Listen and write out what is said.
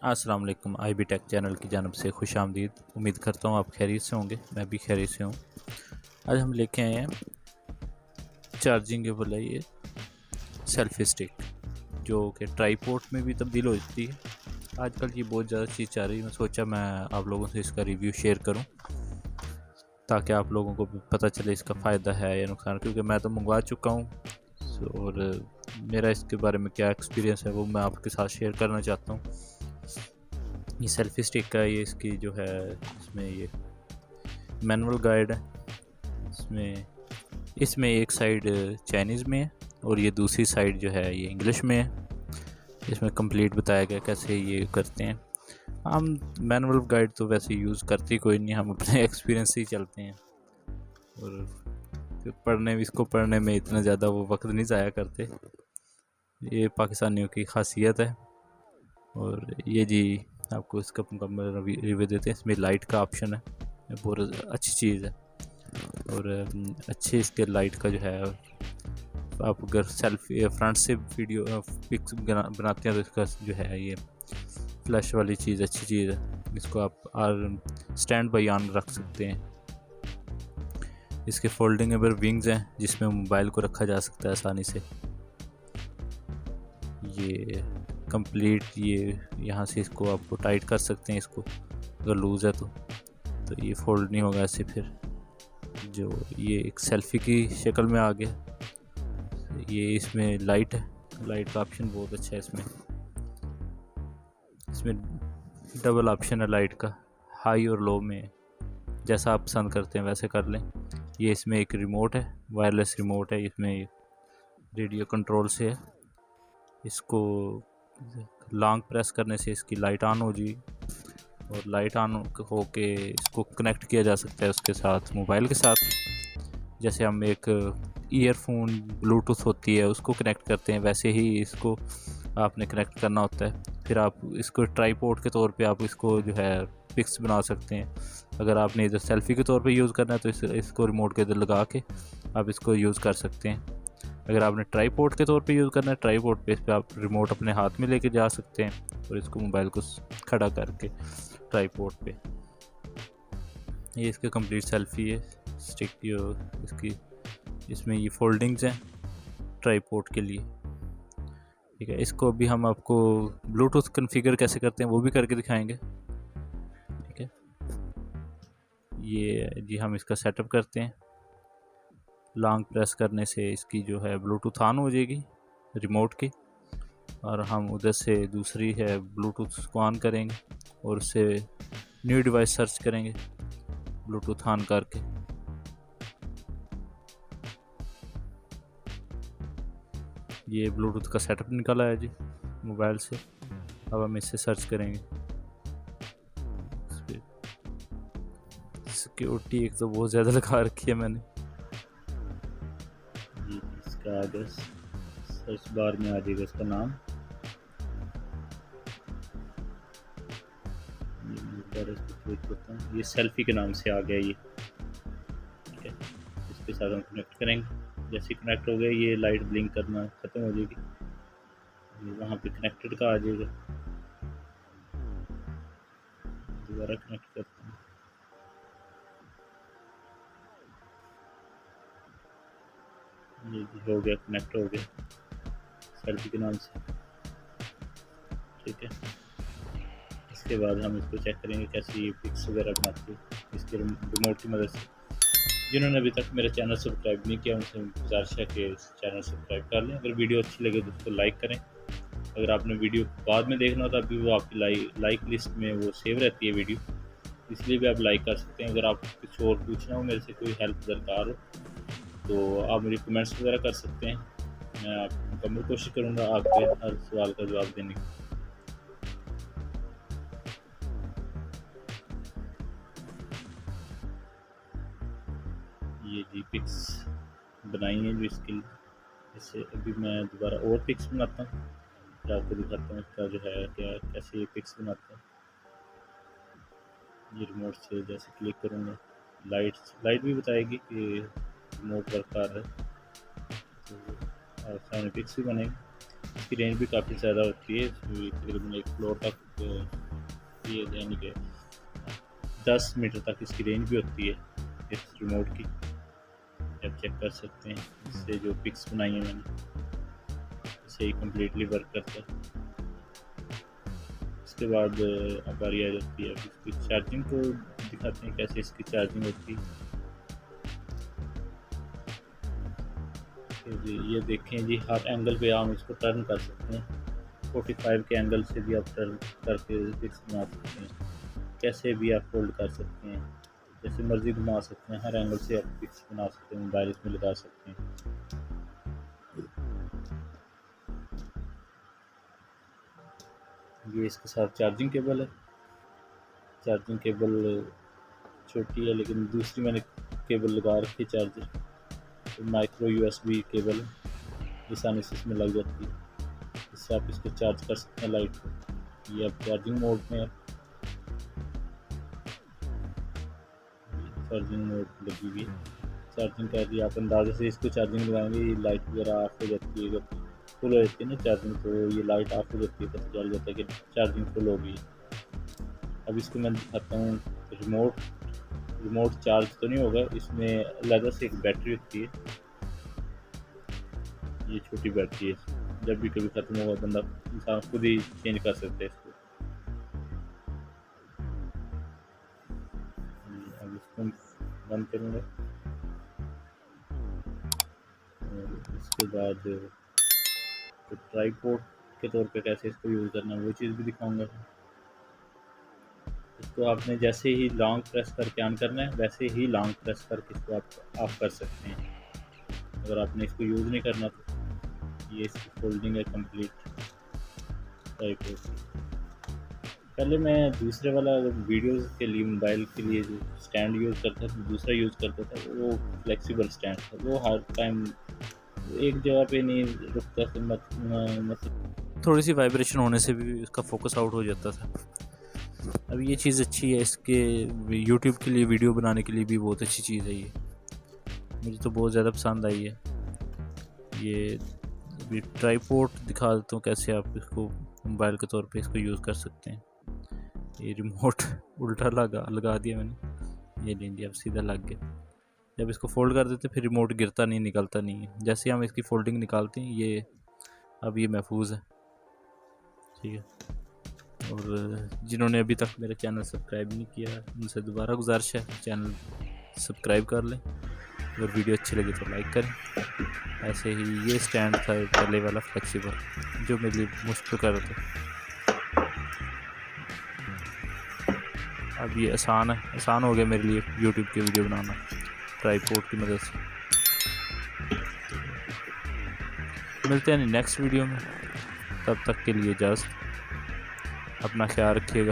अस्सलाम वालेकुम। IB take channel की जानब से खुश आमदीद। उम्मीद करता हूँ आप खैरियत से होंगे, मैं भी खैरियत से हूँ। आज हम लेके आए हैं चार्जिंग के बोला ये सेल्फी स्टिक, जो कि ट्राईपोर्ट में भी तब्दील हो जाती है। आजकल ये बहुत ज़्यादा चीज़ चाह रही है। मैं सोचा मैं आप लोगों से इसका रिव्यू शेयर करूँ ताकि आप लोगों को भी पता चले इसका फ़ायदा है या नुकसान, क्योंकि मैं तो मंगवा चुका हूँ और मेरा इसके बारे में क्या एक्सपीरियंस है वो मैं आपके साथ शेयर करना चाहता हूँ। ये सेल्फी स्टिक का ये इसकी जो है इसमें ये मैनुअल गाइड है। इसमें इसमें एक साइड चाइनीज़ में है और ये दूसरी साइड जो है ये इंग्लिश में है। इसमें कंप्लीट बताया गया कैसे ये करते हैं। हम मैनुअल गाइड तो वैसे यूज़ करते ही कोई नहीं, हम अपने एक्सपीरियंस से ही चलते हैं और इसको पढ़ने में इतना ज़्यादा वो वक्त नहीं ज़ाया करते। ये पाकिस्तानियों की खासियत है। और ये जी आपको इसका मुकम्मल रिव्यू देते हैं। इसमें लाइट का ऑप्शन है, बहुत अच्छी चीज़ है। और अच्छे इसके लाइट का जो है, आप अगर सेल्फी फ्रंट से वीडियो पिक्स बनाते हैं तो इसका जो है ये फ्लैश वाली चीज़ अच्छी चीज़ है। इसको आप स्टैंड बाई ऑन रख सकते हैं। इसके फोल्डिंगेबल विंग्स हैं जिसमें मोबाइल को रखा जा सकता है आसानी से। ये कंप्लीट ये यहाँ से इसको आपको टाइट कर सकते हैं, इसको अगर लूज़ है तो ये फोल्ड नहीं होगा ऐसे। फिर जो ये एक सेल्फ़ी की शक्ल में आ गया। ये इसमें लाइट है, लाइट का ऑप्शन बहुत अच्छा है। इसमें डबल ऑप्शन है लाइट का, हाई और लो में, जैसा आप पसंद करते हैं वैसे कर लें। ये इसमें एक रिमोट है, वायरलेस रिमोट है। इसमें रेडियो कंट्रोल से है। इसको लॉन्ग प्रेस करने से इसकी लाइट ऑन हो जाएगी और लाइट ऑन होके इसको कनेक्ट किया जा सकता है उसके साथ, मोबाइल के साथ। जैसे हम एक ईयरफोन ब्लूटूथ होती है उसको कनेक्ट करते हैं, वैसे ही इसको आपने कनेक्ट करना होता है। फिर आप इसको ट्राईपोर्ट के तौर पे आप इसको जो है पिक्स बना सकते हैं। अगर आपने इधर सेल्फ़ी के तौर पे यूज़ करना है तो इसको रिमोट के इधर लगा के आप इसको यूज़ कर सकते हैं। अगर आपने ट्राईपोर्ट के तौर पे यूज़ करना है, ट्राईपोर्ट पे इस पर आप रिमोट अपने हाथ में लेके जा सकते हैं और इसको मोबाइल को खड़ा करके ट्राईपोर्ट पे। ये इसका कंप्लीट सेल्फ़ी है स्टिक जो इसकी। इसमें ये फोल्डिंग्स हैं ट्राईपोर्ट के लिए, ठीक है। इसको अभी हम आपको ब्लूटूथ कॉन्फ़िगर कैसे करते हैं वो भी करके दिखाएंगे, ठीक है। ये जी हम इसका सेटअप करते हैं। लॉन्ग प्रेस करने से इसकी जो है ब्लूटूथ ऑन हो जाएगी रिमोट की, और हम उधर से दूसरी है ब्लूटूथ को ऑन करेंगे और उससे न्यू डिवाइस सर्च करेंगे ब्लूटूथ ऑन करके। ये ब्लूटूथ का सेटअप निकला है जी मोबाइल से। अब हम इससे सर्च करेंगे। सिक्योरिटी एक तो बहुत ज़्यादा लगा रखी है मैंने। इसका आगे सर्च बार में आ जाएगा इसका नाम। ये सेल्फी के नाम से आ गया ये, ठीक है। इसके साथ हम कनेक्ट करेंगे। जैसे कनेक्ट हो गया ये लाइट ब्लिंक करना ख़त्म हो जाएगी, वहाँ पे कनेक्टेड का आ जाएगा। दोबारा कनेक्ट करते हैं। ये हो गया, कनेक्ट हो गया सेल्फी के नाम से, ठीक है। इसके बाद हम इसको चेक करेंगे कैसे ये पिक्स वगैरह बनाते हैं इसके रिमोट की मदद से। जिन्होंने अभी तक मेरा चैनल सब्सक्राइब नहीं किया उनसे गुजारिश है कि चैनल सब्सक्राइब कर लें। अगर वीडियो अच्छी लगे तो उसको लाइक करें। अगर आपने वीडियो बाद में देखना हो तो अभी वो आपकी लाइक लिस्ट में वो सेव रहती है वीडियो, इसलिए भी आप लाइक कर सकते हैं। अगर आप कुछ और पूछना हो, मेरे से कोई हेल्प दरकार हो तो आप मुझे कमेंट्स वगैरह कर सकते हैं। मैं आप मुकम्मल कोशिश करूँगा आपके हर सवाल का जवाब देने की। ये जी पिक्स बनाई हैं जो इसके लिए। इससे अभी मैं दोबारा और पिक्स बनाता हूँ, फिर आपको दिखाता हूँ इसका जो है क्या कैसे ये पिक्स बनाते हैं। ये रिमोट से जैसे क्लिक करूँगा लाइट भी बताएगी कि रिमोट वर्क कर रहा है, तो सामने पिक्स भी बनेंगे। इसकी रेंज भी काफ़ी ज़्यादा होती है, तकरीबन एक फ्लोर तक ये यानी कि 10 मीटर तक इसकी रेंज भी होती है इस रिमोट की। आप चेक कर सकते हैं, इससे जो पिक्स बनाई हैं मैंने इससे ही कम्प्लीटली वर्क करता है। इसके बाद अब बारी आ जाती है, अब इसकी चार्जिंग को दिखाते हैं कैसे इसकी चार्जिंग होती है। जी ये देखें जी, हर एंगल पे हम इसको टर्न कर सकते हैं। 45 के एंगल से भी आप टर्न करके पिक्स बना सकते हैं, कैसे भी आप फोल्ड कर सकते हैं, जैसे मर्जी घुमा सकते हैं, हर एंगल से आप पिक्स बना सकते हैं, मोबाइल इसमें लगा सकते हैं। ये इसके साथ चार्जिंग केबल है, चार्जिंग केबल छोटी है लेकिन दूसरी मैंने केबल लगा रखी है चार्जर, तो माइक्रो USB केबल है, आसानी से इसमें लग जाती है, इससे आप इसको चार्ज कर सकते हैं लाइट को। ये अब चार्जिंग मोड में है, चार्जिंग मोड लगी हुई है, चार्जिंग कर रही है। आप अंदाजे से इसको चार्जिंग लगाएंगे, ये लाइट वगैरह ऑफ हो जाती है, अगर फुल हो जाती है ना चार्जिंग तो ये लाइट ऑफ हो जाती है, पता चल जाता है कि चार्जिंग फुल हो गई। अब इसको मैं दिखाता हूँ, रिमोट चार्ज तो नहीं होगा, इसमें अलग से एक बैटरी होती है, ये छोटी बैटरी है, जब भी कभी ख़त्म होगा बंदा इंसान खुद ही चेंज कर सकता है इसको। अब इसको बंद करूँगा और इसके बाद तो ट्राइपॉड के तौर पे कैसे इसको यूज़ करना है वो चीज़ भी दिखाऊंगा। इसको आपने जैसे ही लॉन्ग प्रेस करके ऑन करना है, वैसे ही लॉन्ग प्रेस करके इसको आप ऑफ कर सकते हैं। अगर आपने इसको यूज़ नहीं करना तो ये इसकी फोल्डिंग है कंप्लीट ट्राइपॉड। पहले मैं दूसरे वाला वीडियोस के लिए मोबाइल के लिए जो स्टैंड यूज़ करता था, दूसरा यूज़ करता था, वो फ्लेक्सिबल स्टैंड था, वो हर टाइम एक जगह पे नहीं रुकता था, मतलब थोड़ी सी वाइब्रेशन होने से भी उसका फोकस आउट हो जाता था। अब ये चीज़ अच्छी है, इसके यूट्यूब के लिए वीडियो बनाने के लिए भी बहुत अच्छी चीज़ है ये, मुझे तो बहुत ज़्यादा पसंद आई है। ये अभी ट्राइपॉड दिखा देता हूँ कैसे आप इसको मोबाइल के तौर पे इसको यूज़ कर सकते हैं। ये रिमोट उल्टा लगा दिया मैंने, ये ले लिया, अब सीधा लग गया। जब इसको फोल्ड कर देते फिर रिमोट गिरता नहीं, निकलता नहीं है। जैसे हम इसकी फोल्डिंग निकालते हैं ये अब ये महफूज है, ठीक है। और जिन्होंने अभी तक मेरा चैनल सब्सक्राइब नहीं किया उनसे दोबारा गुजारिश है, चैनल सब्सक्राइब कर लें और वीडियो अच्छी लगी तो लाइक करें। ऐसे ही ये स्टैंड था पहले वाला फ्लेक्सिबल जो मेरे लिए मुश्किल कर रहा था, अब ये आसान हो गया मेरे लिए यूट्यूब की वीडियो बनाना ट्राइपॉड की मदद से। मिलते हैं नेक्स्ट वीडियो में, तब तक के लिए इजाज़त, अपना ख्याल रखिएगा।